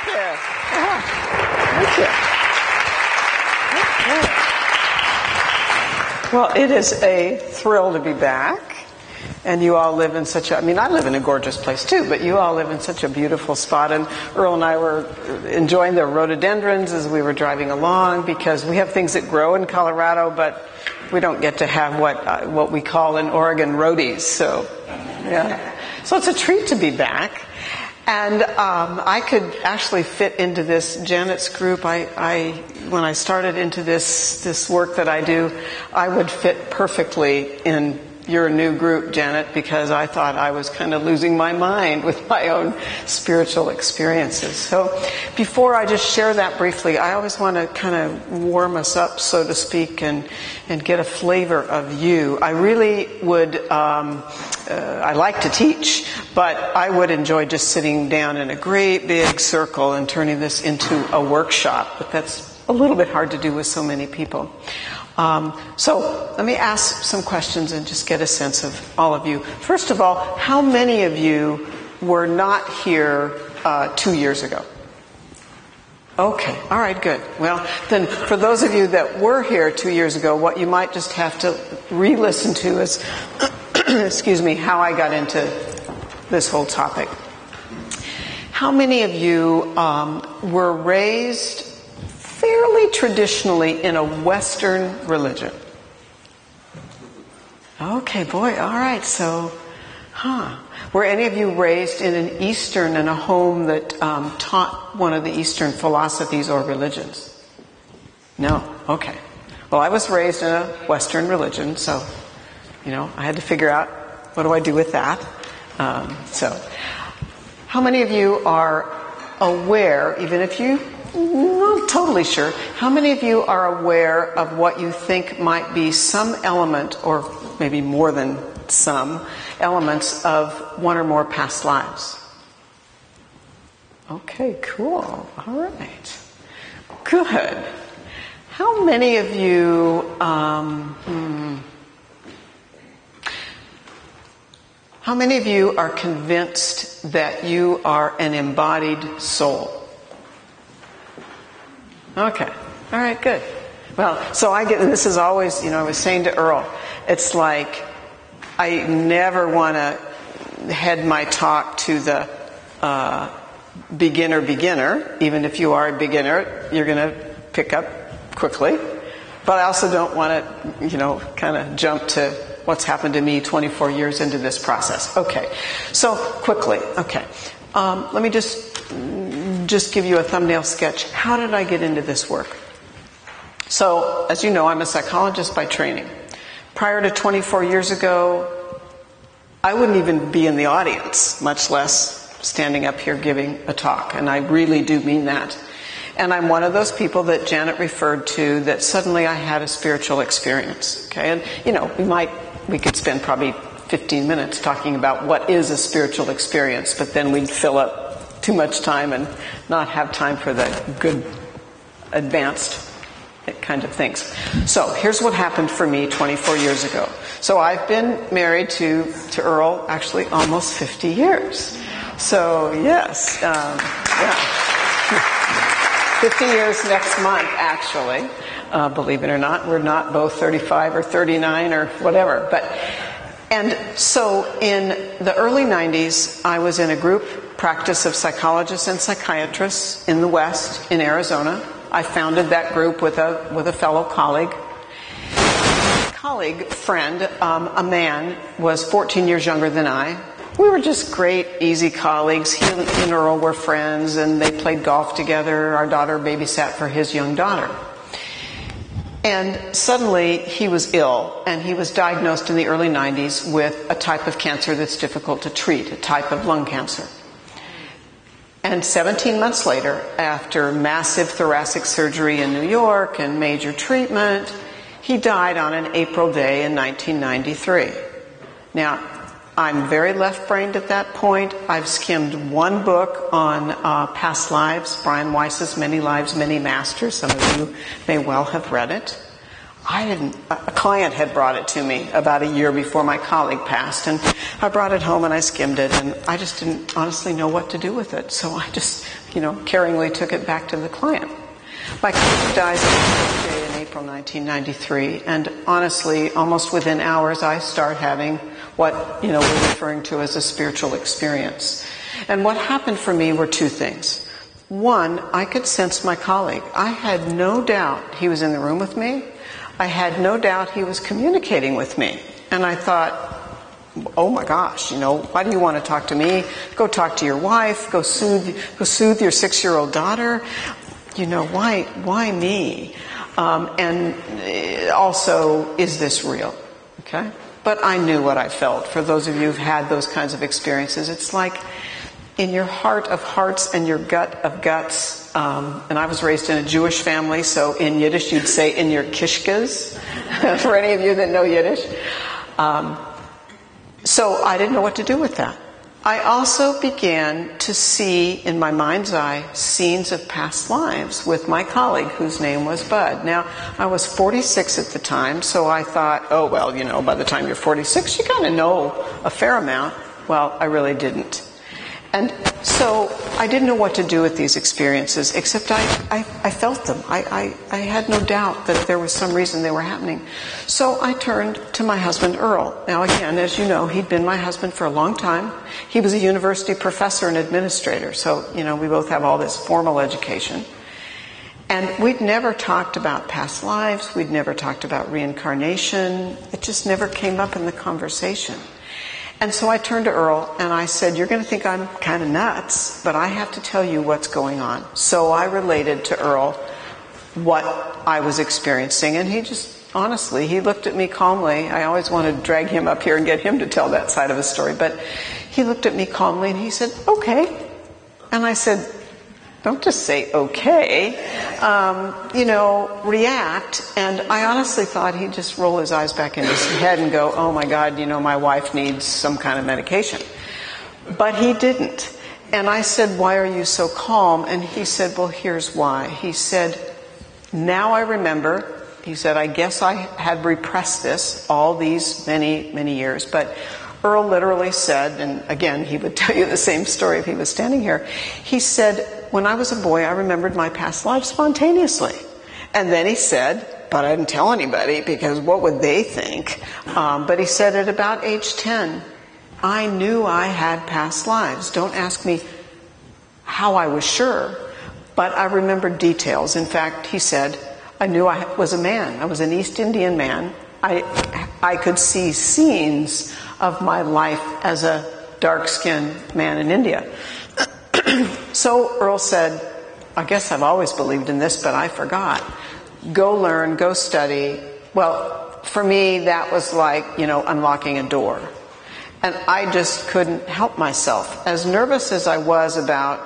Thank you. Thank you. Okay. Well, it is a thrill to be back. And you all live in such a, I mean, I live in a gorgeous place too, but you all live in such a beautiful spot. And Earl and I were enjoying the rhododendrons as we were driving along, because we have things that grow in Colorado, but we don't get to have what we call in Oregon roadies. So, yeah. So it's a treat to be back. And I could actually fit into this Janet's group. When I started into this work that I do, I would fit perfectly in your new group, Janet, because I thought I was kind of losing my mind with my own spiritual experiences. So before I just share that briefly, I always want to kind of warm us up, so to speak, and get a flavor of you. I really would, I like to teach, but I would enjoy just sitting down in a great big circle and turning this into a workshop, but that's a little bit hard to do with so many people. So let me ask some questions and just get a sense of all of you. First of all, how many of you were not here 2 years ago? Okay, all right, good. Well, then for those of you that were here 2 years ago, what you might just have to re-listen to is, excuse me, how I got into this whole topic. How many of you were raised fairly traditionally in a Western religion? Okay, boy, all right, so, were any of you raised in an Eastern, in a home that taught one of the Eastern philosophies or religions? No? Okay. Well, I was raised in a Western religion, so, I had to figure out, what do I do with that? So, how many of you are aware, even if you not totally sure, how many of you are aware of what you think might be some element, or maybe more than some elements, of one or more past lives? Okay, cool. All right. Good. How many of you, how many of you are convinced that you are an embodied soul? Okay. All right, good. Well, so and this is always, I was saying to Earl, it's like I never want to head my talk to the beginner, even if you are a beginner, you're going to pick up quickly. But I also don't want to, kind of jump to what's happened to me 24 years into this process. Okay. So quickly. Okay. Let me just give you a thumbnail sketch. How did I get into this work? So, as you know, I'm a psychologist by training. Prior to 24 years ago, I wouldn't even be in the audience, much less standing up here giving a talk. And I really do mean that. And I'm one of those people that Janet referred to that suddenly I had a spiritual experience. Okay, and we could spend probably 15 minutes talking about what is a spiritual experience, but then we'd fill up too much time and not have time for the good advanced kind of things. So here's what happened for me 24 years ago. So I've been married to Earl actually almost 50 years. So yes, 50 years next month actually, believe it or not. We're not both 35 or 39 or whatever, and so in the early 90s, I was in a group practice of psychologists and psychiatrists in the West, in Arizona. I founded that group with a fellow colleague. Friend, a man, was 14 years younger than I. We were just great, easy colleagues. He and Earl were friends, and they played golf together. Our daughter babysat for his young daughter. And suddenly he was ill, and he was diagnosed in the early 90s with a type of cancer that's difficult to treat, a type of lung cancer. And 17 months later, after massive thoracic surgery in New York and major treatment, he died on an April day in 1993. Now, I'm very left-brained at that point. I've skimmed one book on past lives, Brian Weiss's Many Lives, Many Masters. Some of you may well have read it. a client had brought it to me about a year before my colleague passed, and I brought it home and I skimmed it, and I just didn't honestly know what to do with it. So I just, caringly took it back to the client. My colleague dies on his birthday in April 1993, and honestly, almost within hours, I start having what, we're referring to as a spiritual experience. And what happened for me were two things. One, I could sense my colleague. I had no doubt he was in the room with me. I had no doubt he was communicating with me. And I thought, oh my gosh, why do you want to talk to me? Go talk to your wife. Go soothe your 6-year-old daughter. Why me? And also, is this real? Okay? But I knew what I felt. For those of you who've had those kinds of experiences, it's like in your heart of hearts and your gut of guts. And I was raised in a Jewish family, so in Yiddish you'd say in your kishkas, for any of you that know Yiddish. So I didn't know what to do with that. I also began to see in my mind's eye scenes of past lives with my colleague whose name was Bud. Now, I was 46 at the time, so I thought, oh, well, by the time you're 46, you kind of know a fair amount. Well, I really didn't. And so I didn't know what to do with these experiences, except I felt them. I had no doubt that there was some reason they were happening. So I turned to my husband, Earl. Now again, as you know, he'd been my husband for a long time. He was a university professor and administrator, so, we both have all this formal education. And we'd never talked about past lives. We'd never talked about reincarnation. It just never came up in the conversation. And so I turned to Earl and I said, you're going to think I'm kind of nuts, but I have to tell you what's going on. So I related to Earl what I was experiencing, and he just, honestly, he looked at me calmly. I always want to drag him up here and get him to tell that side of a story, but he looked at me calmly and he said, okay. And I said, don't just say okay, react. And I honestly thought he'd just roll his eyes back in his head and go, oh my God, my wife needs some kind of medication. But he didn't. And I said, why are you so calm? And he said, well, here's why. He said, now I remember. He said, I guess I had repressed this all these many, many years. But Earl literally said, and again, he would tell you the same story if he was standing here. He said, when I was a boy, I remembered my past life spontaneously. And then he said, but I didn't tell anybody because what would they think? But he said at about age 10, I knew I had past lives. Don't ask me how I was sure, but I remembered details. In fact, he said, I knew I was a man. I was an East Indian man. I could see scenes of my life as a dark-skinned man in India. So Earl said, I guess I've always believed in this, but I forgot. Go learn, go study. Well, for me, that was like, unlocking a door. And I just couldn't help myself. As nervous as I was about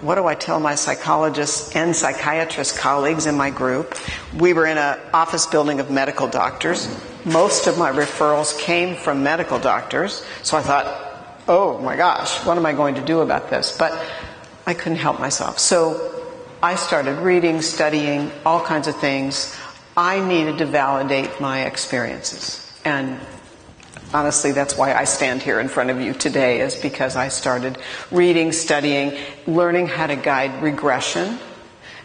what do I tell my psychologists and psychiatrist colleagues in my group, we were in an office building of medical doctors. Most of my referrals came from medical doctors. So I thought, oh my gosh, what am I going to do about this? But I couldn't help myself. So I started reading, studying, all kinds of things. I needed to validate my experiences. And honestly, that's why I stand here in front of you today, is because I started reading, studying, learning how to guide regression.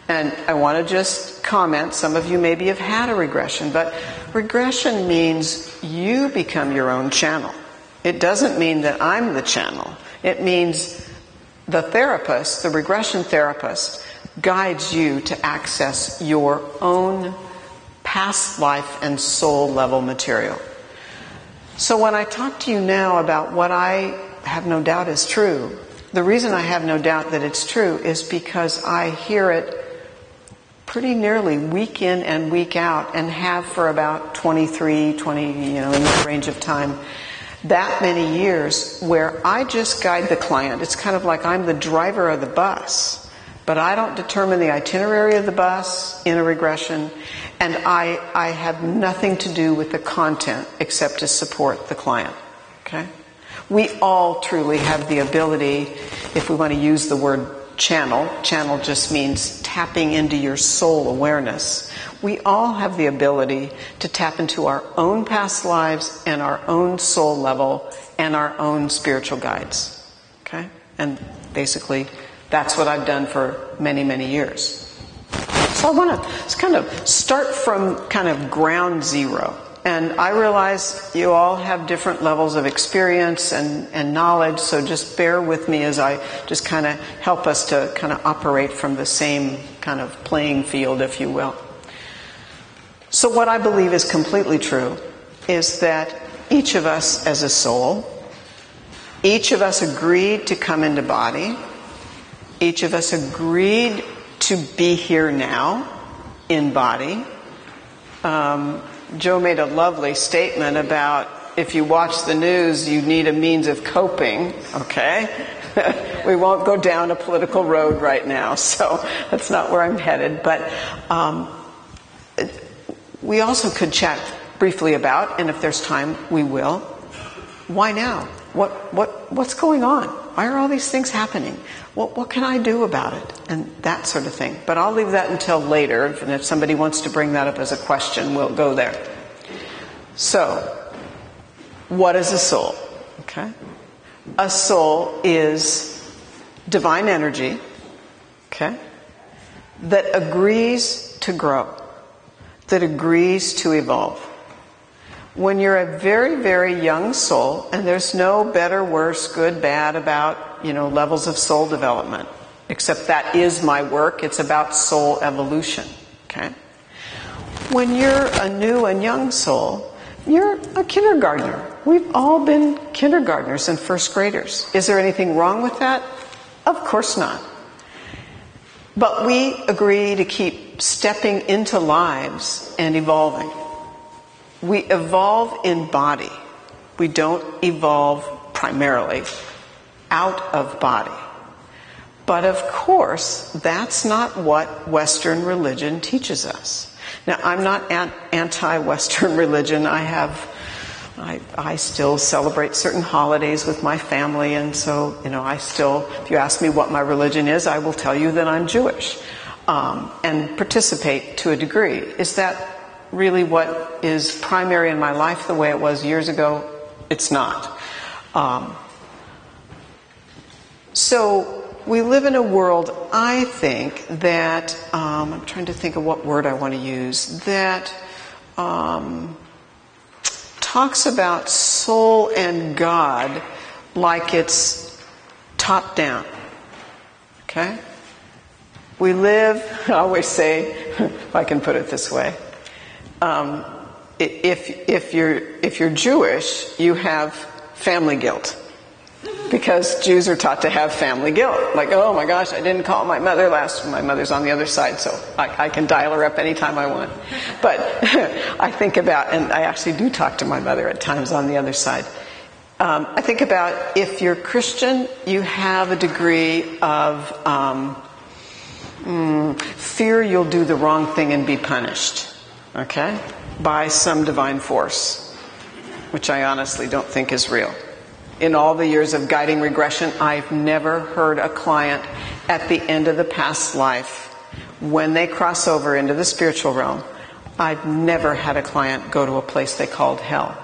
And I want to just comment, some of you maybe have had a regression, but regression means you become your own channel. It doesn't mean that I'm the channel. It means the therapist, the regression therapist, guides you to access your own past life and soul level material. So when I talk to you now about what I have no doubt is true, the reason I have no doubt that it's true is because I hear it pretty nearly week in and week out, and have for about 20, in that range of time, that many years, where I just guide the client. It's kind of like I'm the driver of the bus, but I don't determine the itinerary of the bus in a regression, and I have nothing to do with the content except to support the client. Okay? We all truly have the ability, if we want to use the word channel. Channel just means tapping into your soul awareness. We all have the ability to tap into our own past lives and our own soul level and our own spiritual guides. Okay? And basically, that's what I've done for many, many years. So I want to kind of start from kind of ground zero. And I realize you all have different levels of experience and knowledge, so just bear with me as I just kind of help us to kind of operate from the same kind of playing field, if you will. So what I believe is completely true is that each of us as a soul, each of us agreed to come into body, each of us agreed to be here now in body. Joe made a lovely statement about if you watch the news, you need a means of coping, okay? We won't go down a political road right now, so that's not where I'm headed. But we also could chat briefly about, and if there's time, we will. Why now? What's going on? Why are all these things happening? What can I do about it? And that sort of thing. But I'll leave that until later, and if somebody wants to bring that up as a question, we'll go there. So, what is a soul? Okay? A soul is divine energy, okay, that agrees to grow, that agrees to evolve. When you're a very, very young soul, and there's no better, worse, good, bad about, levels of soul development, except that is my work. It's about soul evolution, okay? When you're a new and young soul, you're a kindergartner. We've all been kindergartners and first graders. Is there anything wrong with that? Of course not. But we agree to keep stepping into lives and evolving. We evolve in body. We don't evolve primarily out of body. But of course, that's not what Western religion teaches us. Now, I'm not anti-Western religion. I still celebrate certain holidays with my family, and so, if you ask me what my religion is, I will tell you that I'm Jewish, and participate to a degree. Is that really what is primary in my life the way it was years ago? It's not. So we live in a world, I think, that, I'm trying to think of what word I want to use, that talks about soul and God like it's top down. Okay? We live, I always say, if I can put it this way, if you're Jewish, you have family guilt. Because Jews are taught to have family guilt. Like, oh my gosh, I didn't call my mother my mother's on the other side, so I can dial her up anytime I want. But I think about, and I actually do talk to my mother at times on the other side. I think about if you're Christian, you have a degree of fear you'll do the wrong thing and be punished, okay, by some divine force, which I honestly don't think is real. In all the years of guiding regression, I've never heard a client at the end of the past life, when they cross over into the spiritual realm, I've never had a client go to a place they called hell.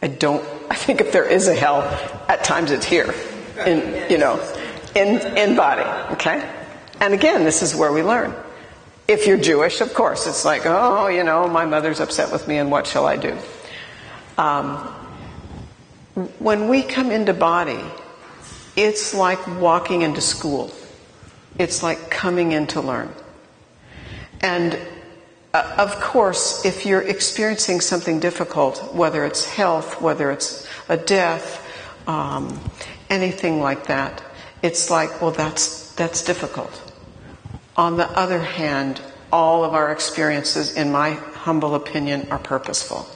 I think if there is a hell, at times it's here, in body, okay? And again, this is where we learn. If you're Jewish, of course, it's like, my mother's upset with me and what shall I do? When we come into body, it's like walking into school. It's like coming in to learn. And of course, if you're experiencing something difficult, whether it's health, whether it's a death, anything like that, it's like, well, that's difficult. On the other hand, all of our experiences, in my humble opinion, are purposeful.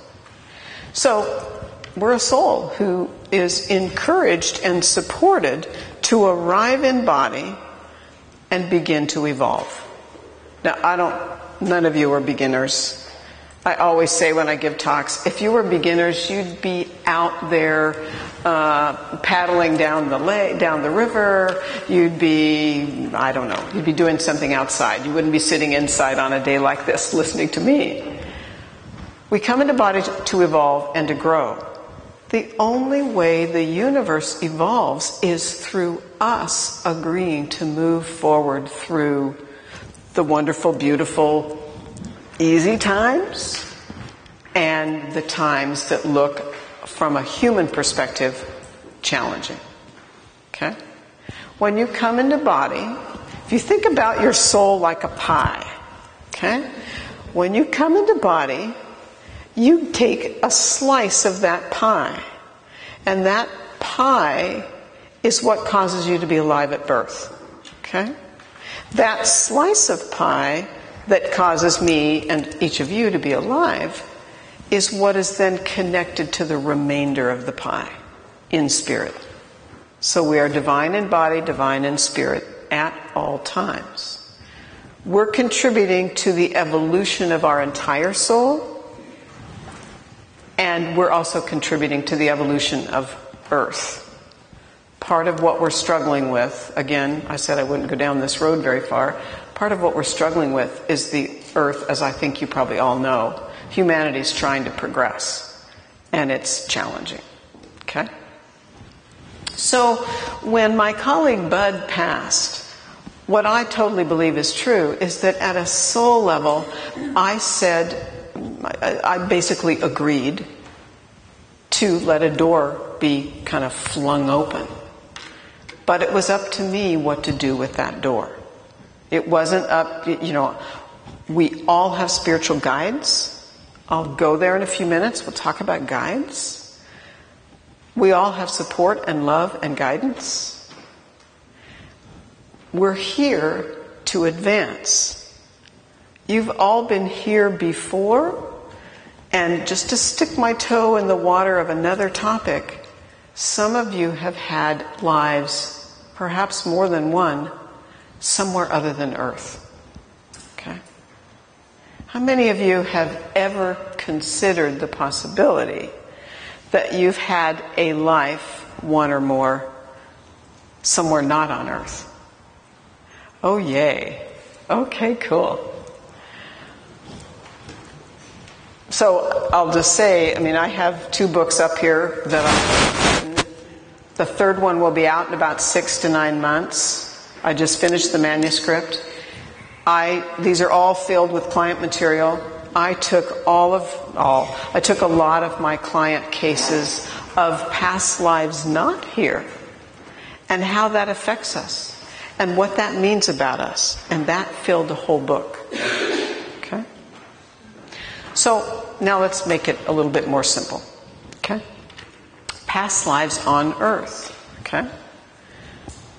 So, we're a soul who is encouraged and supported to arrive in body and begin to evolve. Now, none of you are beginners. I always say when I give talks, if you were beginners, you'd be out there paddling down the river. You'd be, I don't know, you'd be doing something outside. You wouldn't be sitting inside on a day like this listening to me. We come into body to evolve and to grow. The only way the universe evolves is through us agreeing to move forward through the wonderful, beautiful, easy times and the times that look, from a human perspective, challenging. Okay? When you come into body, if you think about your soul like a pie, okay? When you come into body, you take a slice of that pie, and that pie is what causes you to be alive at birth. Okay? That slice of pie that causes me and each of you to be alive is what is then connected to the remainder of the pie in spirit. So we are divine in body, divine in spirit at all times. We're contributing to the evolution of our entire soul, and we're also contributing to the evolution of Earth. Part of what we're struggling with, again, I said I wouldn't go down this road very far, part of what we're struggling with is the Earth, as I think you probably all know. Humanity's trying to progress, and it's challenging. Okay? So, when my colleague Bud passed, what I totally believe is true is that at a soul level, I basically agreed to let a door be kind of flung open. But it was up to me what to do with that door. It wasn't up, we all have spiritual guides. I'll go there in a few minutes. We'll talk about guides. We all have support and love and guidance. We're here to advance. You've all been here before, and just to stick my toe in the water of another topic, some of you have had lives, perhaps more than one, somewhere other than Earth. Okay? How many of you have ever considered the possibility that you've had a life, one or more, somewhere not on Earth? Oh, yay. Okay, cool. So I'll just say, I have 2 books up here that I've written. The third one will be out in about 6 to 9 months. I just finished the manuscript. These are all filled with client material. I took a lot of my client cases of past lives not here, and how that affects us, and what that means about us. And that filled the whole book. Okay? So, now let's make it a little bit more simple. Okay? Past lives on Earth. Okay?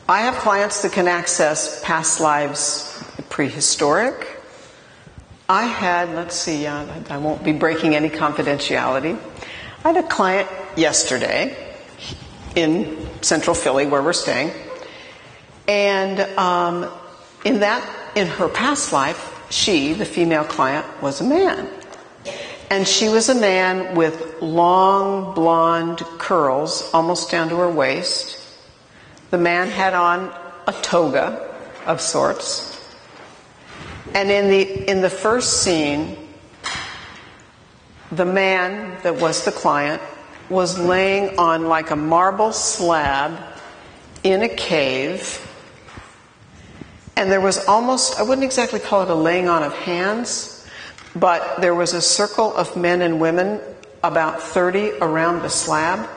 I have clients that can access past lives prehistoric. I had, I won't be breaking any confidentiality. I had a client yesterday in Central Philly where we're staying. And in her past life, she, the female client, was a man. And she was a man with long blonde curls almost down to her waist. The man had on a toga of sorts. And in the first scene, the man that was the client was laying on like a marble slab in a cave. And there was almost, I wouldn't exactly call it a laying on of hands, but there was a circle of men and women, about 30 around the slab.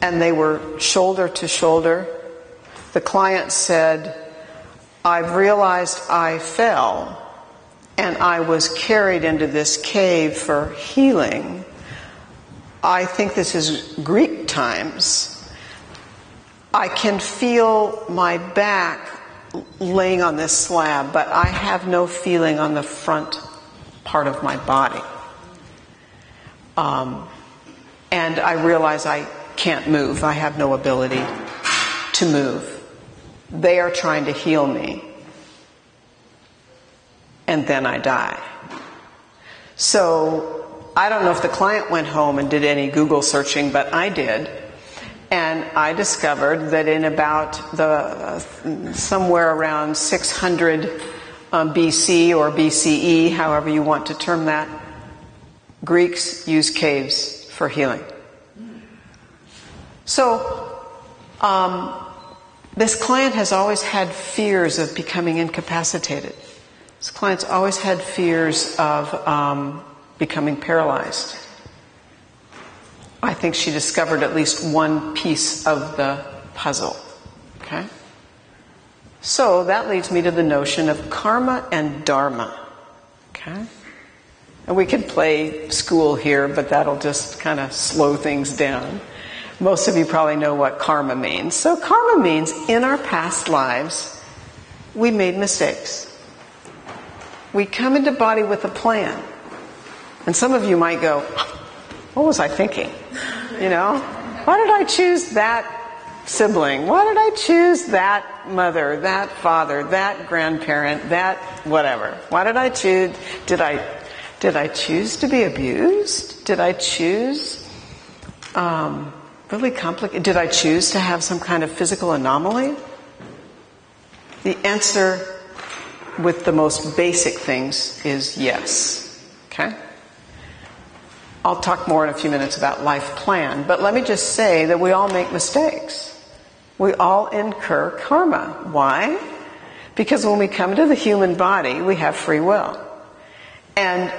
And they were shoulder to shoulder. The client said, "I've realized I fell and I was carried into this cave for healing. I think this is Greek times. I can feel my back laying on this slab, but I have no feeling on the front part of my body. And I realize I can't move. I have no ability to move. They are trying to heal me. And then I die." So I don't know if the client went home and did any Google searching, but I did. And I discovered that in about somewhere around 600 BC or BCE, however you want to term that, Greeks used caves for healing. So this client has always had fears of becoming incapacitated. This client's always had fears of becoming paralyzed. I think she discovered at least one piece of the puzzle. Okay? So that leads me to the notion of karma and dharma. Okay? And we could play school here, but that'll just kind of slow things down. Most of you probably know what karma means. So karma means in our past lives, we made mistakes. We come into body with a plan. And some of you might go, what was I thinking? You know, why did I choose that sibling? Why did I choose that mother, that father, that grandparent, that whatever? Why did I choose? Did I choose to be abused? Did I choose really complicated? Did I choose to have some kind of physical anomaly? The answer with the most basic things is yes. Okay? I'll talk more in a few minutes about life plan, but let me just say that we all make mistakes. We all incur karma. Why? Because when we come to the human body, we have free will. And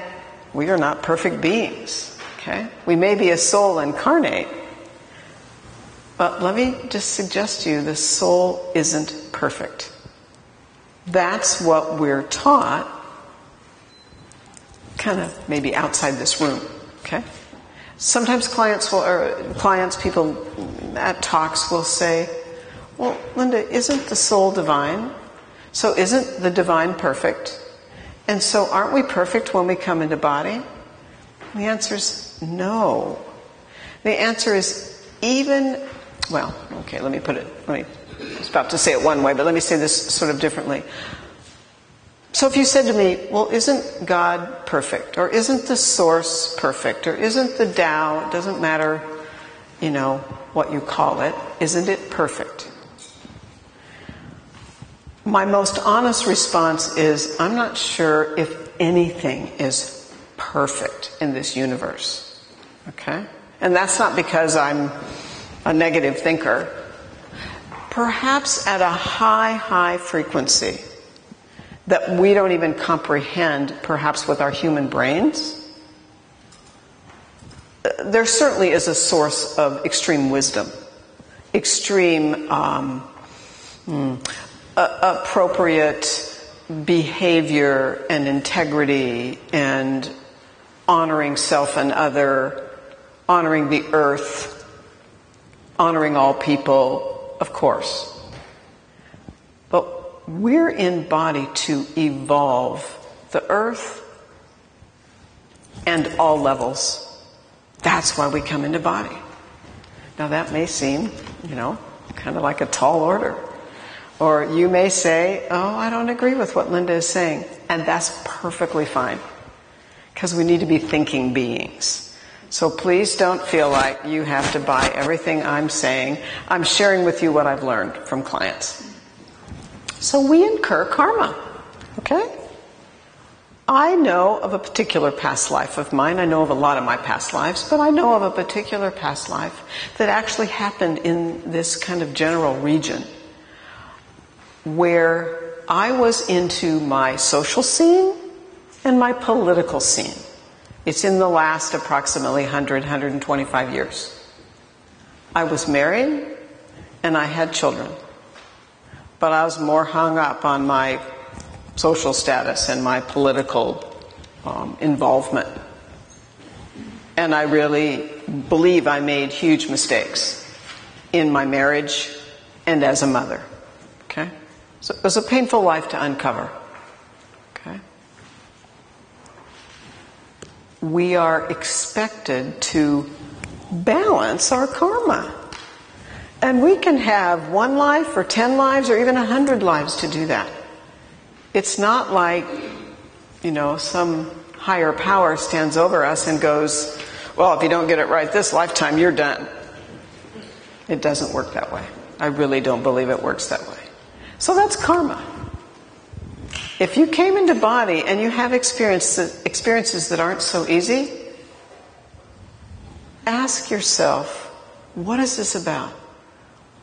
we are not perfect beings. Okay? We may be a soul incarnate, but let me just suggest to you the soul isn't perfect. That's what we're taught, kind of maybe outside this room. Okay? Sometimes people at talks will say, well, Linda, isn't the soul divine? So isn't the divine perfect? And so aren't we perfect when we come into body? The answer is no. The answer is I was about to say it one way, but let me say this sort of differently. So if you said to me, well, isn't God perfect? Or isn't the source perfect? Or isn't the Tao, it doesn't matter, what you call it, isn't it perfect? My most honest response is, I'm not sure if anything is perfect in this universe. Okay? And that's not because I'm a negative thinker. Perhaps at a high frequency that we don't even comprehend, perhaps with our human brains, there certainly is a source of extreme wisdom, extreme appropriate behavior and integrity and honoring self and other, honoring the earth, honoring all people, of course. But we're in body to evolve the earth and all levels. That's why we come into body. Now that may seem, kind of like a tall order. Or you may say, oh, I don't agree with what Linda is saying. And that's perfectly fine. Because we need to be thinking beings. So please don't feel like you have to buy everything I'm saying. I'm sharing with you what I've learned from clients. So we incur karma, okay? I know of a particular past life of mine. I know of a lot of my past lives, but I know of a particular past life that actually happened in this kind of general region where I was into my social scene and my political scene. It's in the last approximately 125 years. I was married and I had children. But I was more hung up on my social status and my political involvement. And I really believe I made huge mistakes in my marriage and as a mother. Okay? So it was a painful life to uncover. Okay? We are expected to balance our karma. And we can have 1 life or 10 lives or even 100 lives to do that. It's not like, some higher power stands over us and goes, well, if you don't get it right this lifetime, you're done. It doesn't work that way. I really don't believe it works that way. So that's karma. If you came into body and you have experiences that aren't so easy, ask yourself, what is this about?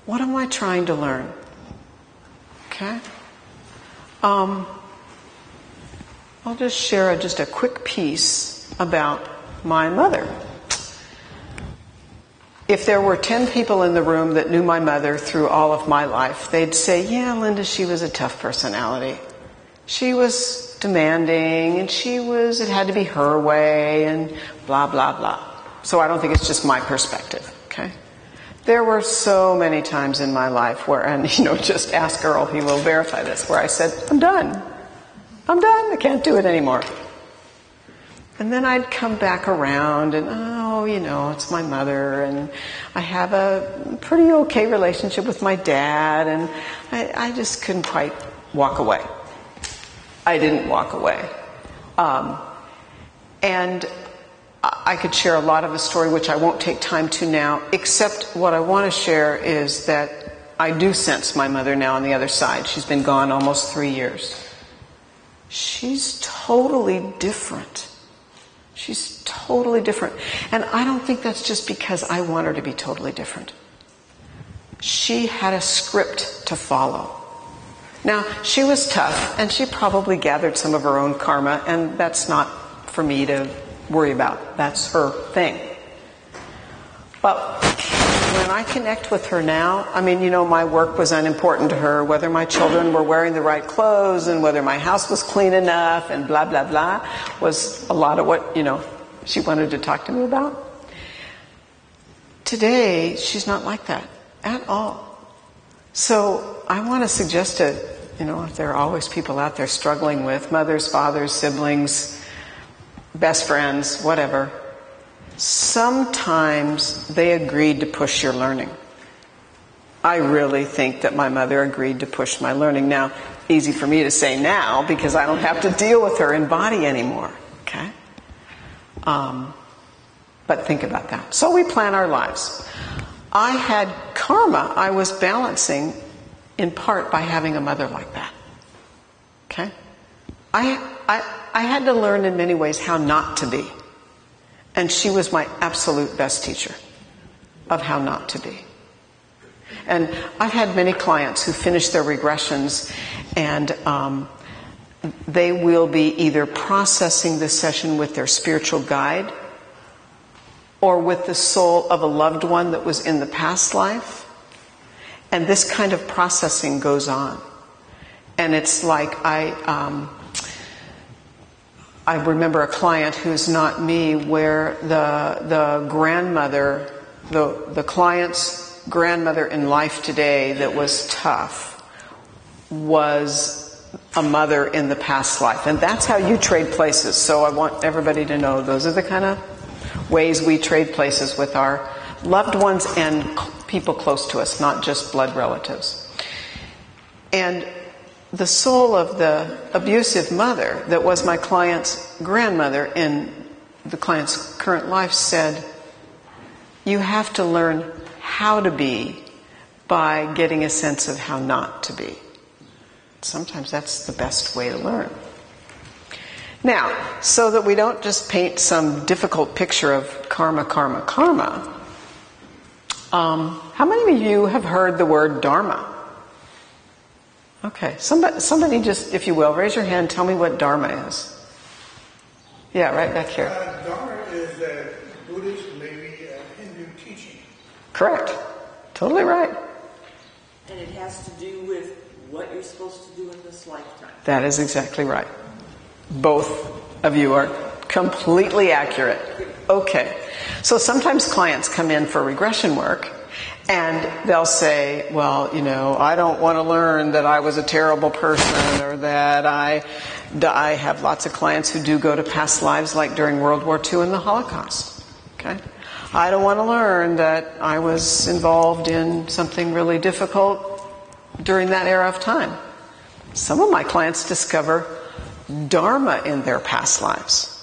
What am I trying to learn? Okay? I'll just share just a quick piece about my mother. If there were 10 people in the room that knew my mother through all of my life, they'd say, yeah, Linda, she was a tough personality. She was demanding, and it had to be her way, and blah, blah, blah. So I don't think it's just my perspective, okay? There were so many times in my life where, and just ask Earl, he will verify this, where I said, I'm done, I can't do it anymore. And then I'd come back around and, it's my mother, and I have a pretty okay relationship with my dad, and I just couldn't quite walk away. I didn't walk away. And I could share a lot of the story, which I won't take time to now, except what I want to share is that I do sense my mother now on the other side. She's been gone almost 3 years. She's totally different. She's totally different. And I don't think that's just because I want her to be totally different. She had a script to follow. Now, she was tough, and she probably gathered some of her own karma, and that's not for me to worry about. That's her thing. But when I connect with her now, my work was unimportant to her, whether my children were wearing the right clothes and whether my house was clean enough and blah, blah, blah, was a lot of what, she wanted to talk to me about. Today, she's not like that at all. So I want to suggest to, if there are always people out there struggling with mothers, fathers, siblings, best friends, whatever, sometimes they agreed to push your learning. I really think that my mother agreed to push my learning. Now, easy for me to say now because I don't have to deal with her in body anymore, okay? But think about that. So we plan our lives. I had karma I was balancing in part by having a mother like that. Okay? I had to learn in many ways how not to be. And she was my absolute best teacher of how not to be. And I've had many clients who finish their regressions and they will be either processing the session with their spiritual guide or with the soul of a loved one that was in the past life. And this kind of processing goes on. And it's like I remember a client who's not me where the grandmother, the client's grandmother in life today that was tough was a mother in the past life. And that's how you trade places. So I want everybody to know those are the kind of ways we trade places with our loved ones and people close to us, not just blood relatives. And the soul of the abusive mother that was my client's grandmother in the client's current life said, you have to learn how to be by getting a sense of how not to be. Sometimes that's the best way to learn. Now, so that we don't just paint some difficult picture of karma, karma, karma, how many of you have heard the word dharma? Okay, somebody just, if you will, raise your hand, tell me what dharma is. Yeah, right back here. Dharma is a Buddhist, maybe a Hindu teaching. Correct. Totally right. And it has to do with what you're supposed to do in this lifetime. That is exactly right. Both of you are completely accurate. Okay. So sometimes clients come in for regression work and they'll say, well, I don't want to learn that I was a terrible person or that I have lots of clients who do go to past lives like during World War II and the Holocaust. Okay? I don't want to learn that I was involved in something really difficult during that era of time. Some of my clients discover dharma in their past lives.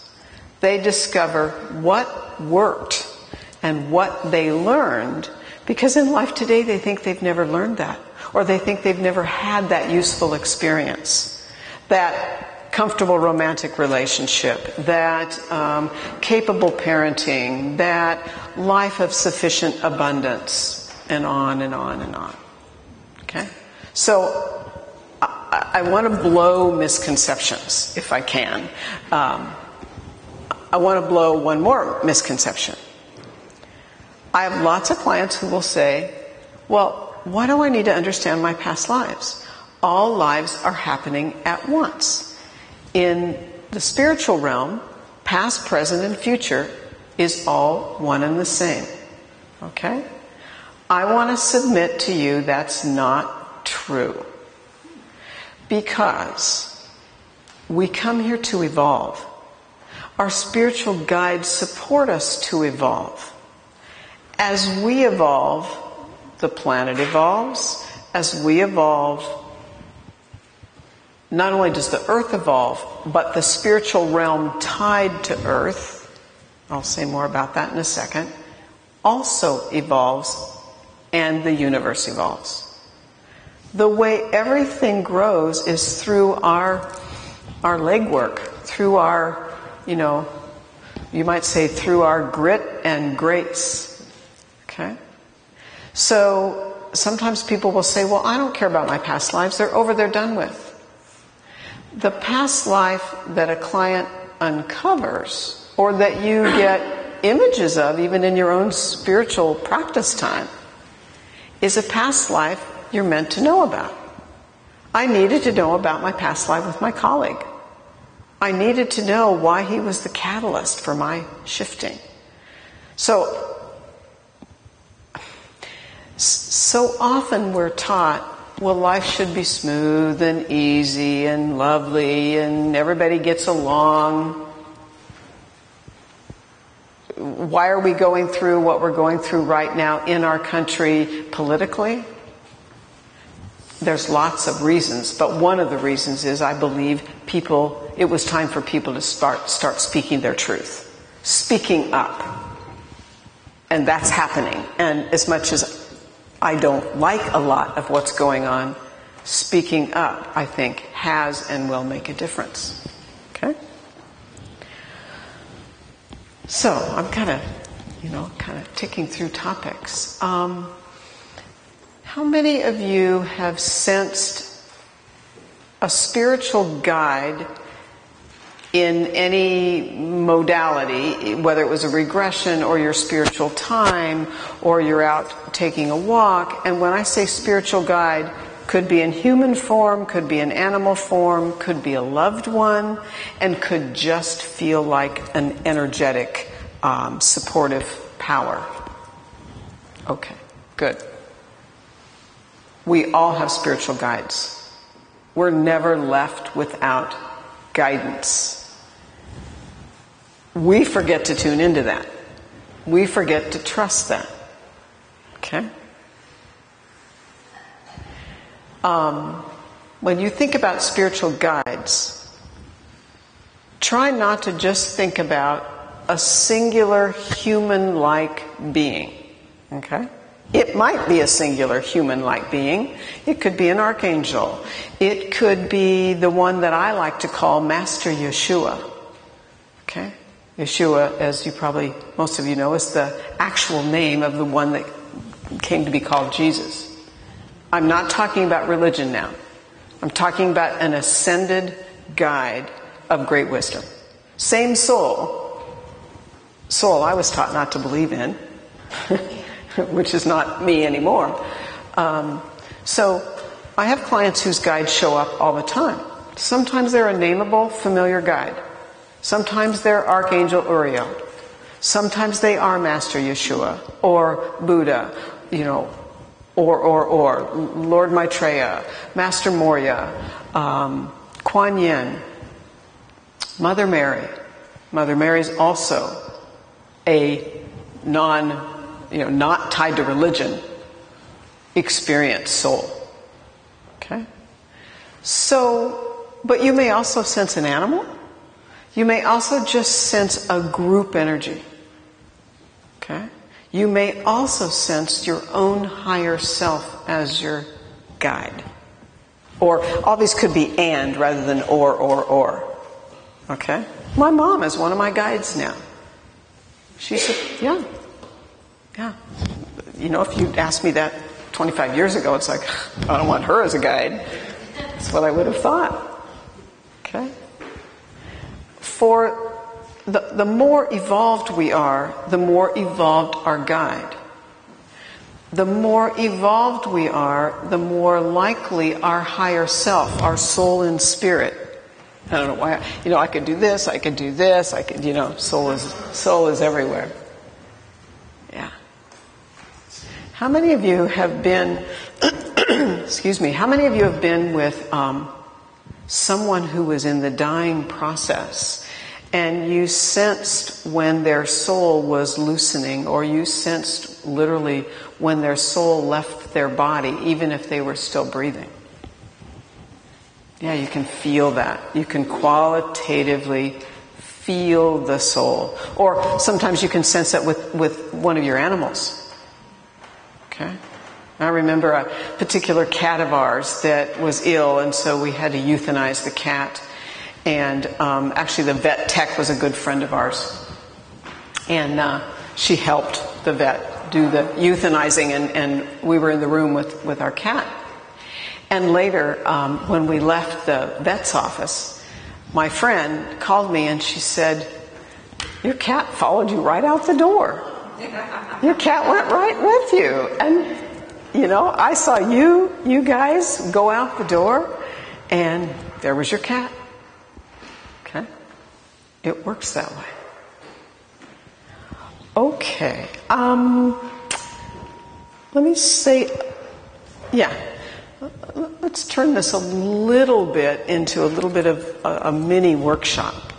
They discover what worked and what they learned, because in life today they think they've never learned that, or they think they've never had that useful experience, that comfortable romantic relationship, that capable parenting, that life of sufficient abundance, and on and on and on. Okay? So I want to blow misconceptions, if I can. I want to blow one more misconception. I have lots of clients who will say, well, why do I need to understand my past lives? All lives are happening at once. In the spiritual realm, past, present, and future is all one and the same. Okay? I want to submit to you that's not true. Because we come here to evolve. Our spiritual guides support us to evolve. As we evolve, the planet evolves. As we evolve, not only does the earth evolve, but the spiritual realm tied to earth, I'll say more about that in a second, also evolves, and the universe evolves. The way everything grows is through our legwork, through our, you might say through our grit and grace. Okay? So sometimes people will say, well, I don't care about my past lives. They're over, they're done with. The past life that a client uncovers, or that you get images of, even in your own spiritual practice time, is a past life you're meant to know about. I needed to know about my past life with my colleague. I needed to know why he was the catalyst for my shifting. So often we're taught, well, life should be smooth and easy and lovely and everybody gets along. Why are we going through what we're going through right now in our country politically? There's lots of reasons, but one of the reasons is I believe it was time for people to start speaking their truth, speaking up. And that's happening. And as much as I don't like a lot of what's going on, speaking up, I think, has and will make a difference. Okay? So, I'm kind of ticking through topics. How many of you have sensed a spiritual guide in any modality, whether it was a regression or your spiritual time or you're out taking a walk? And when I say spiritual guide, could be in human form, could be in animal form, could be a loved one, and could just feel like an energetic, supportive power. Okay, good. We all have spiritual guides. We're never left without guidance. We forget to tune into that. We forget to trust that. Okay? When you think about spiritual guides, try not to just think about a singular human-like being. Okay? It might be a singular human-like being. It could be an archangel. It could be the one that I like to call Master Yeshua. Okay? Yeshua, as most of you know, is the actual name of the one that came to be called Jesus. I'm not talking about religion now. I'm talking about an ascended guide of great wisdom. Same soul I was taught not to believe in, which is not me anymore. So I have clients whose guides show up all the time. Sometimes they're a nameable, familiar guide. Sometimes they're Archangel Uriel. Sometimes they are Master Yeshua or Buddha, or Lord Maitreya, Master Morya, Kuan Yin, Mother Mary. Mother Mary is also a not tied to religion, experienced soul. Okay? So, but you may also sense an animal. You may also just sense a group energy. Okay? You may also sense your own higher self as your guide. Or all these could be and rather than or. Okay? My mom is one of my guides now. She's yeah. You know, if you'd asked me that 25 years ago, it's like, I don't want her as a guide. That's what I would have thought. Okay? For the more evolved we are, the more evolved our guide. The more evolved we are, the more likely our higher self, our soul and spirit. I don't know why. I could do this. I could do this. I could. Soul is everywhere. Yeah. How many of you have been? Excuse me. How many of you have been with someone who was in the dying process? And you sensed when their soul was loosening, or you sensed literally when their soul left their body, even if they were still breathing. Yeah, you can feel that. You can qualitatively feel the soul. Or sometimes you can sense that with one of your animals. Okay? I remember a particular cat of ours that was ill, and so we had to euthanize the cat. And actually the vet tech was a good friend of ours. And she helped the vet do the euthanizing, and we were in the room with our cat. And later, when we left the vet's office, my friend called me and she said, your cat followed you right out the door. Your cat went right with you. And, I saw you guys go out the door, and there was your cat. It works that way. Okay. Let me say, let's turn this a little bit into a little bit of a mini workshop.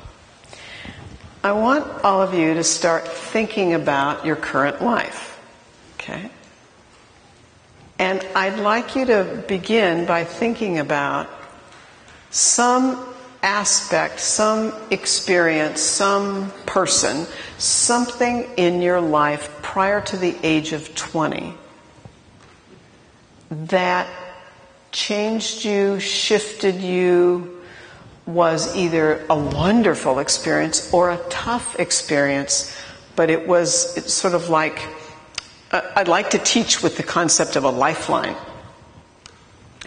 I want all of you to start thinking about your current life. Okay? And I'd like you to begin by thinking about some aspect, some experience, some person, something in your life prior to the age of 20 that changed you, shifted you, was either a wonderful experience or a tough experience, but it's sort of like, I'd like to teach with the concept of a lifeline.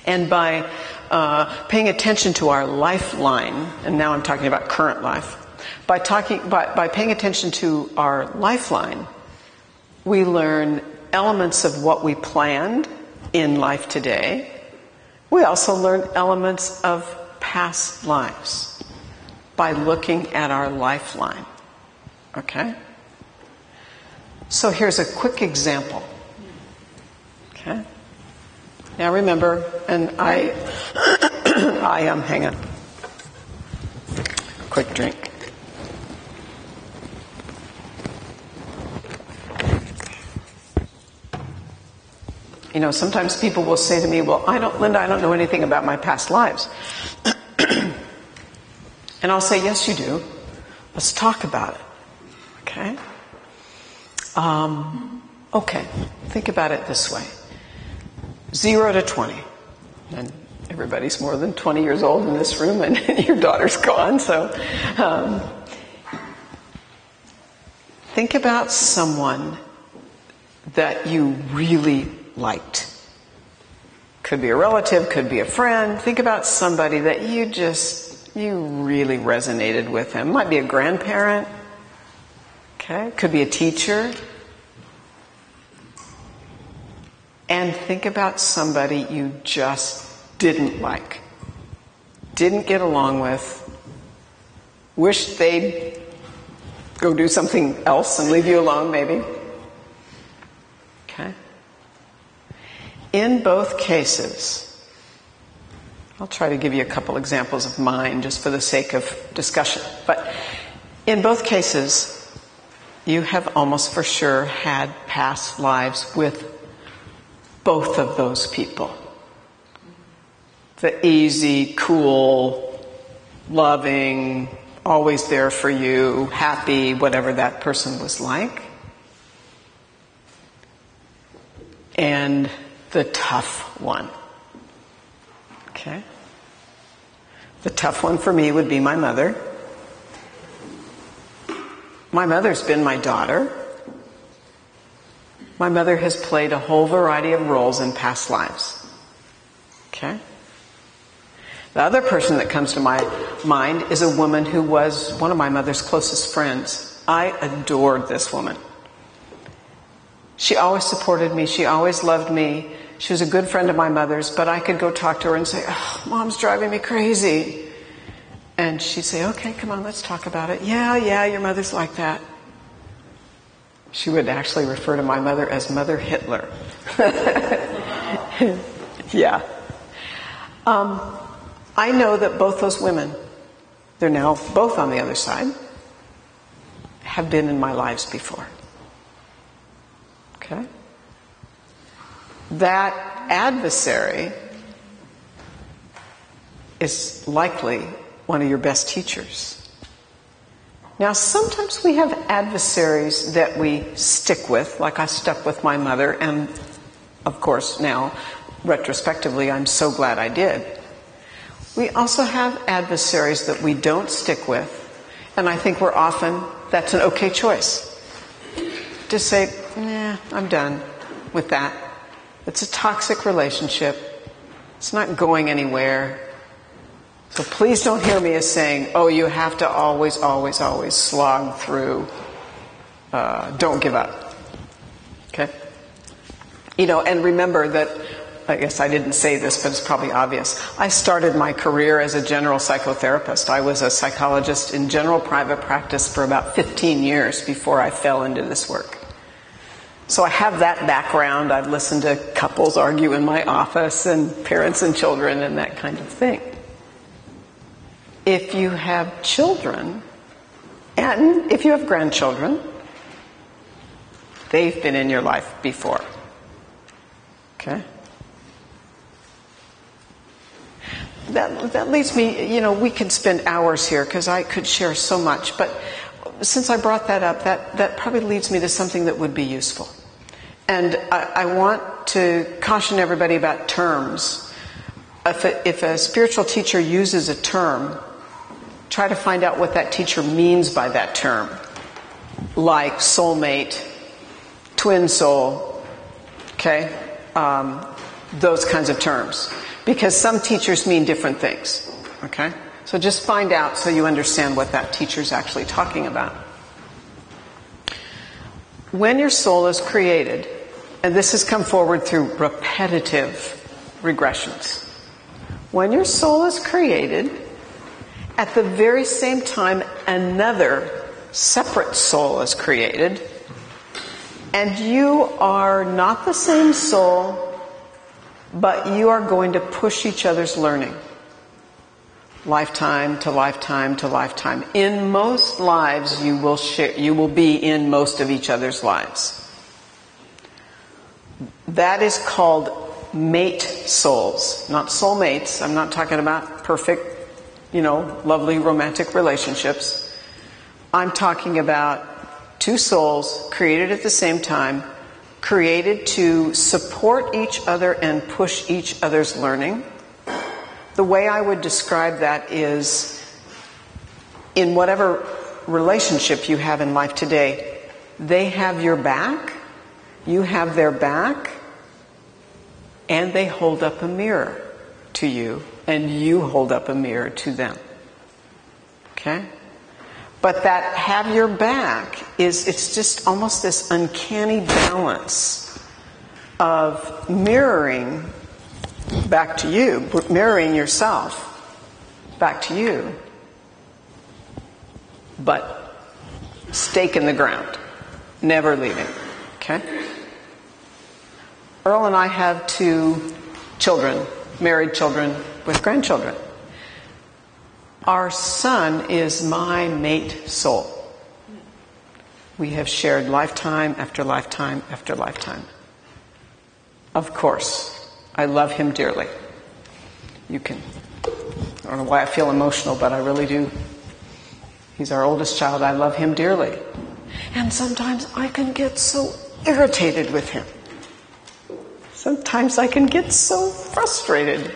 And by paying attention to our lifeline, and now I'm talking about current life, by paying attention to our lifeline, we learn elements of what we planned in life today. We also learn elements of past lives by looking at our lifeline. Okay? So here's a quick example. Okay? Now remember, and I hang on. Quick drink. Sometimes people will say to me, well, Linda, I don't know anything about my past lives. And I'll say, yes, you do. Let's talk about it. Okay? Okay. Think about it this way. 0 to 20. And everybody's more than 20 years old in this room, and your daughter's gone, so think about someone that you really liked. Could be a relative, could be a friend. Think about somebody that you really resonated with them. Might be a grandparent. Okay? Could be a teacher. And think about somebody you just didn't like. Didn't get along with. Wish they'd go do something else and leave you alone, maybe. Okay? In both cases, I'll try to give you a couple examples of mine just for the sake of discussion. But in both cases, you have almost for sure had past lives with both of those people. The easy, cool, loving, always there for you, happy, whatever that person was like. And the tough one. Okay? The tough one for me would be my mother. My mother's been my daughter. My mother has played a whole variety of roles in past lives. Okay? The other person that comes to my mind is a woman who was one of my mother's closest friends. I adored this woman. She always supported me. She always loved me. She was a good friend of my mother's, but I could go talk to her and say, "Oh, Mom's driving me crazy." And she'd say, "Okay, come on, let's talk about it." Yeah, your mother's like that. She would actually refer to my mother as Mother Hitler. Yeah. I know that both those women, they're now both on the other side, have been in my lives before. Okay? That adversary is likely one of your best teachers. Now, sometimes we have adversaries that we stick with, like I stuck with my mother, and of course now, retrospectively, I'm so glad I did. We also have adversaries that we don't stick with, and I think that's an okay choice. To say, I'm done with that. It's a toxic relationship. It's not going anywhere. So please don't hear me as saying, oh, you have to always, always, always slog through. Don't give up. Okay? And remember that, I guess I didn't say this, but it's probably obvious. I started my career as a general psychotherapist. I was a psychologist in general private practice for about 15 years before I fell into this work. So I have that background. I've listened to couples argue in my office and parents and children and that kind of thing. If you have children, and if you have grandchildren, they've been in your life before. Okay? That leads me, we could spend hours here because I could share so much, but since I brought that up, that probably leads me to something that would be useful. And I want to caution everybody about terms. If a spiritual teacher uses a term, try to find out what that teacher means by that term. Like soulmate, twin soul, okay? Those kinds of terms. Because some teachers mean different things, okay? So just find out so you understand what that teacher's actually talking about. When your soul is created, and this has come forward through repetitive regressions. When your soul is created, at the very same time another separate soul is created, and you are not the same soul, but you are going to push each other's learning. Lifetime to lifetime to lifetime. In most lives, you will be in most of each other's lives. That is called mate souls, not soulmates. I'm not talking about perfect, lovely romantic relationships. I'm talking about two souls created at the same time, created to support each other and push each other's learning. The way I would describe that is, in whatever relationship you have in life today, they have your back, you have their back, and they hold up a mirror to you, and you hold up a mirror to them. Okay? But that have your back it's just almost this uncanny balance of mirroring back to you, mirroring yourself back to you, but stake in the ground, never leaving. Okay? Earl and I have 2 children, married children with grandchildren. Our son is my mate soul. We have shared lifetime after lifetime after lifetime. Of course, I love him dearly. I don't know why I feel emotional, but I really do. He's our oldest child. I love him dearly. And sometimes I can get so irritated with him. Sometimes I can get so frustrated.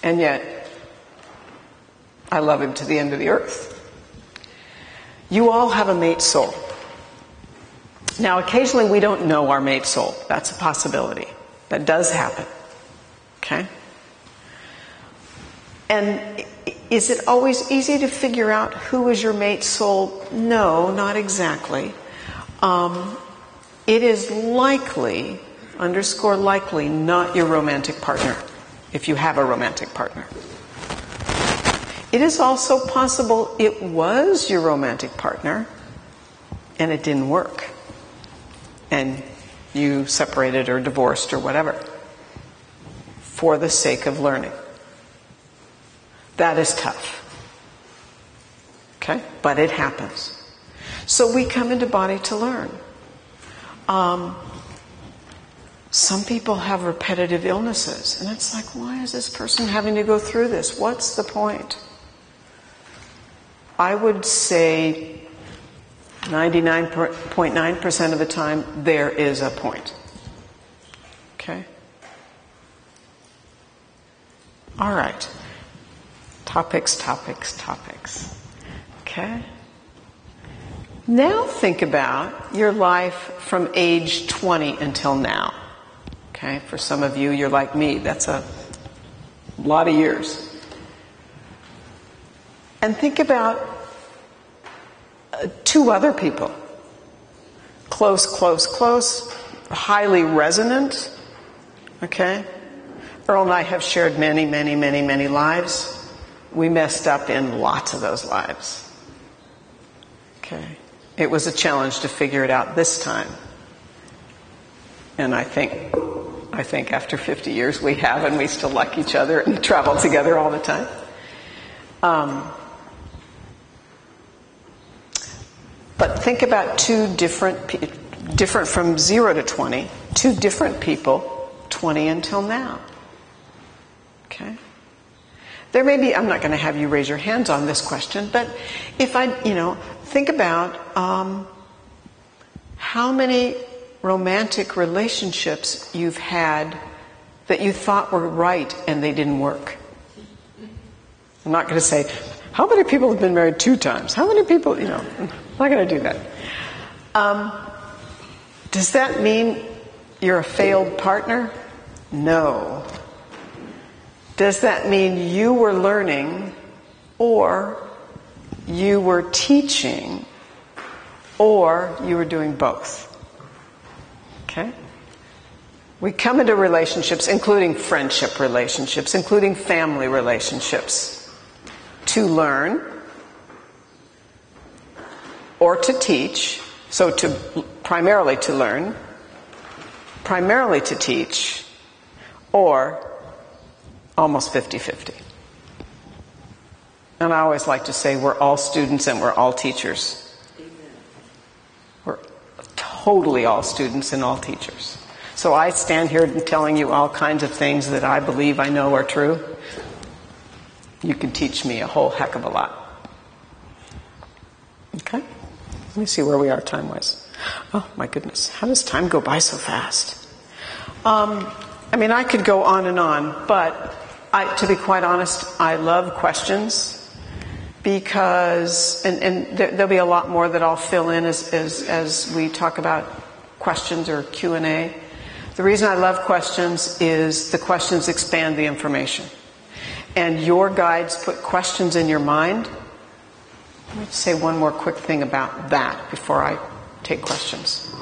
And yet, I love him to the end of the earth. You all have a mate soul. Now, occasionally we don't know our mate soul. That's a possibility. That does happen. Okay? And is it always easy to figure out who is your mate soul? No, not exactly. It is likely, underscore likely, not your romantic partner, if you have a romantic partner. It is also possible it was your romantic partner and it didn't work. And you separated or divorced or whatever for the sake of learning. That is tough. Okay? But it happens. So we come into body to learn. Some people have repetitive illnesses, and it's like, why is this person having to go through this? What's the point? I would say 99.9% of the time, there is a point. Okay? All right. Topics. Okay? Now think about your life from age 20 until now. Okay? For some of you, you're like me. That's a lot of years. And think about two other people. Close, highly resonant. Okay? Earl and I have shared many lives. We messed up in lots of those lives. Okay? It was a challenge to figure it out this time. And I think after 50 years we have, and we still like each other and travel together all the time. But think about two different from 0 to 20, two different people, 20 until now. Okay? There may be, I'm not going to have you raise your hands on this question, but if think about how many romantic relationships you've had that you thought were right and they didn't work. I'm not going to say, how many people have been married 2 times? How many people, I'm not going to do that. Does that mean you're a failed partner? No. Does that mean you were learning, or you were teaching, or you were doing both? Okay? We come into relationships, including friendship relationships, including family relationships, to learn or to teach. So primarily to learn, primarily to teach, or almost 50-50. And I always like to say we're all students and we're all teachers. We're totally all students and all teachers. So I stand here telling you all kinds of things that I believe I know are true. You can teach me a whole heck of a lot. Okay? Let me see where we are time-wise. Oh, my goodness. How does time go by so fast? I could go on and on, but to be quite honest, I love questions because, and there'll be a lot more that I'll fill in as we talk about questions or Q&A. The reason I love questions is the questions expand the information. And your guides put questions in your mind. Let me say one more quick thing about that before I take questions.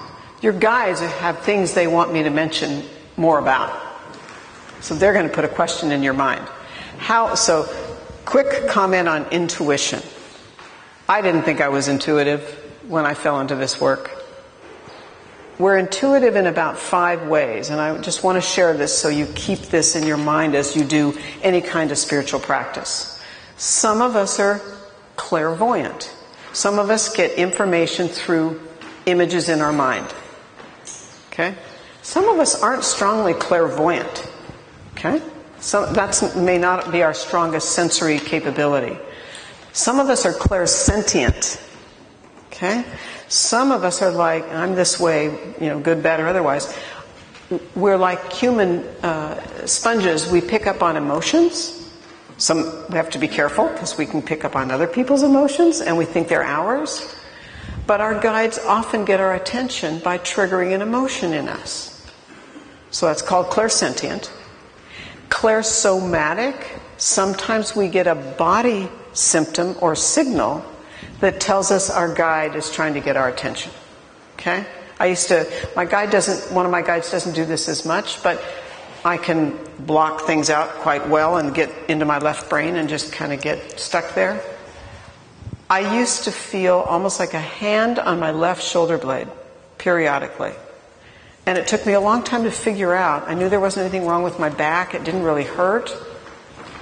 Your guides have things they want me to mention more about. So they're going to put a question in your mind. So, quick comment on intuition. I didn't think I was intuitive when I fell into this work. We're intuitive in about 5 ways, and I just want to share this so you keep this in your mind as you do any kind of spiritual practice. Some of us are clairvoyant. Some of us get information through images in our mind. Okay? Some of us aren't strongly clairvoyant. Okay? So that may not be our strongest sensory capability. Some of us are clairsentient. Okay? Some of us are like, I'm this way, good, bad, or otherwise. We're like human sponges. We pick up on emotions. We have to be careful because we can pick up on other people's emotions and we think they're ours. But our guides often get our attention by triggering an emotion in us. So that's called clairsentient. Clairsomatic, sometimes we get a body symptom or signal that tells us our guide is trying to get our attention. Okay? one of my guides doesn't do this as much, but I can block things out quite well and get into my left brain and just kind of get stuck there. I used to feel almost like a hand on my left shoulder blade, periodically. And it took me a long time to figure out. I knew there wasn't anything wrong with my back. It didn't really hurt.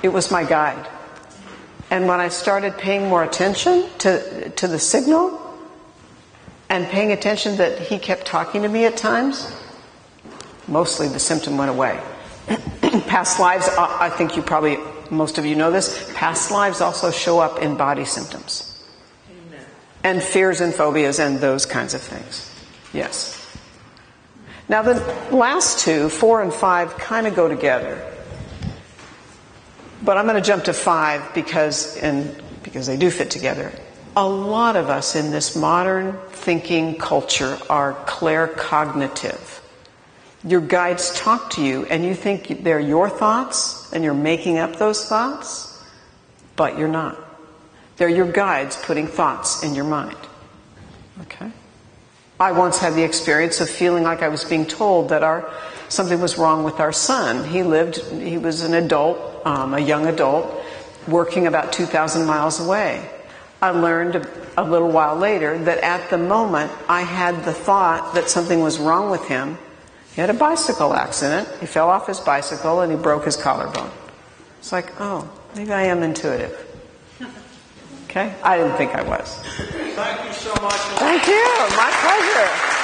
It was my guide. And when I started paying more attention to the signal and paying attention that he kept talking to me at times, mostly the symptom went away. Past lives, I think most of you know this, past lives also show up in body symptoms. Amen. And fears and phobias and those kinds of things. Yes. Now the last two, 4 and 5, kind of go together. But I'm going to jump to 5 because they do fit together. A lot of us in this modern thinking culture are claircognitive. Your guides talk to you and you think they're your thoughts and you're making up those thoughts, but you're not. They're your guides putting thoughts in your mind. Okay? I once had the experience of feeling like I was being told that something was wrong with our son. He was an adult, a young adult, working about 2,000 miles away. I learned a little while later that at the moment I had the thought that something was wrong with him. He had a bicycle accident. He fell off his bicycle and he broke his collarbone. It's like, oh, maybe I am intuitive. Okay? I didn't think I was. Thank you so much. Thank you. My pleasure.